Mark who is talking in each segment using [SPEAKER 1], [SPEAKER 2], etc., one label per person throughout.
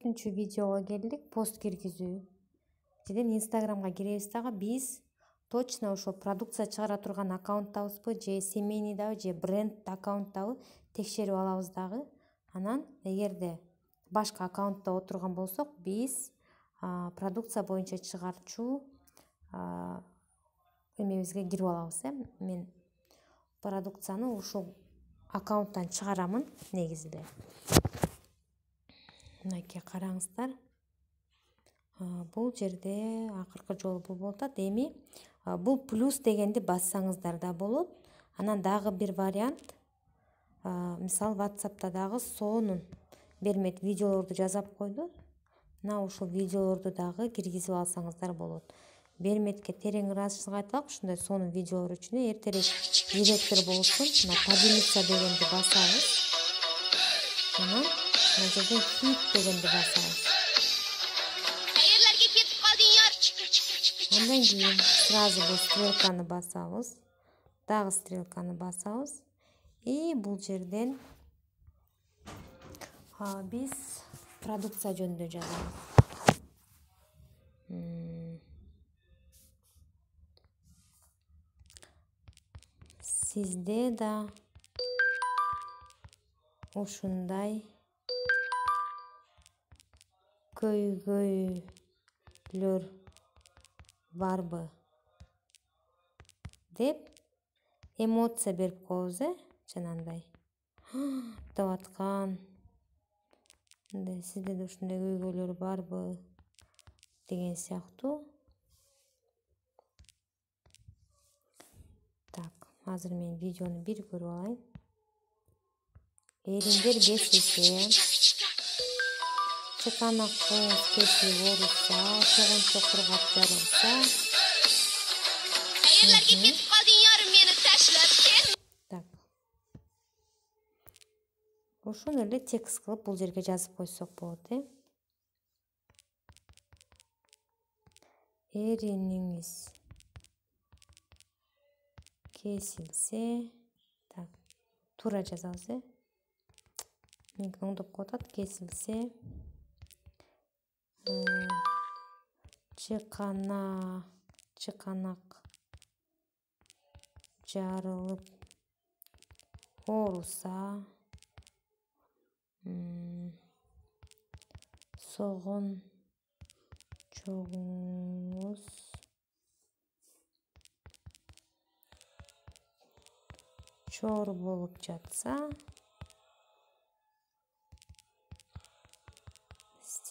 [SPEAKER 1] 4-үнчү видеого келдик. Пост киргизүү. Жеден Инстаграмга киребиз дагы биз точно ошол продукция чыгара турган аккаунттабызбы, же семейныйдабы, же бренд аккаунттабы текшерип алабыз дагы. Анан эгерде башка аккаунтта отурган болсок, биз продукция боюнча чыгарчу эмебизге кирип алабыз. Мен продукцияны ушул аккаунттан чыгарамын негизинде. Мынакей караңыздар. Бул жерде акыркы жолу бул болуп атат. Эми бул плюс дегенди бассаңыздар да болот. Анан дагы бир вариант, мисалы WhatsApp'та дагы сонун бермет видеолорду жазап койду. Мына ушул видеолорду дагы киргизип алсаңыздар болот. Берметке терең ыраазычылык айтылат ушундай сонун видеолор үчүн. Эртерээк директор болсун. Мына поделиться дегенди басабыз. Анан мына жерден хит дегенди басабыз. Андан кийин сразу бул стрелканы басабыз. Дагы стрелканы басабыз. И бул жерден биз продукция жөнүндө жазабыз. Сизде да ушундай көйгөйлөр барбы деп эмоция берип коебуз, жанагындай. деп аткан. Сизде да ушундай көйгөйлөр барбы деген сыяктуу. Так, азыр мен видеону бир көрүп алайын. Эриңдер кесилсе, чыканактыңыз кесилип ооруса, чогунчо кургап жарылса. Кайерлерге кетип калдың ярым, мени ташлап кет. Так. Ошону эле текст кылып бул жерге жазып койсок болот, Эриниңиз кесилсе, так, туура жазабыз, Меники оңдоп коюп атат. Кесилсе, чыканак жарылып ооруса, согончогуңуз чор болуп жатса,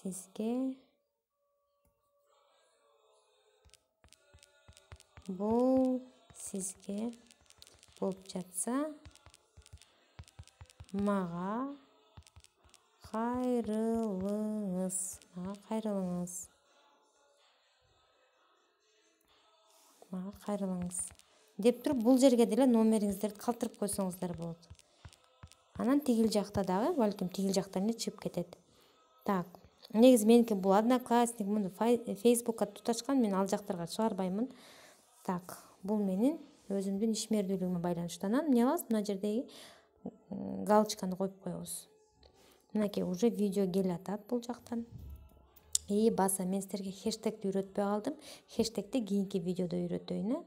[SPEAKER 1] сизге болуп жатса, мага кайрылыңыз деп туруп бул жерге деле номериңиздерди калтырып койсоңуздар болот. Анан тигил жакта дагы, балким тигил жактан эле чыгып кетет. Так, негизи меники бул Одноклассник, муну Фейсбукка туташкан, мен ал жактарга чыгарбаймын. Так, бул менин өзүмдүн ишмердүүлүгүмө байланыштуу. Анан эмне кылабыз? Мына жердеги галочканы коюп коебуз. Мынакей уже видео келип атат бул жактан. Баса, мен силерге хэштегти үйрөтпөй калдым. Хэштегти кийинки видеодо үйрөтөйүн.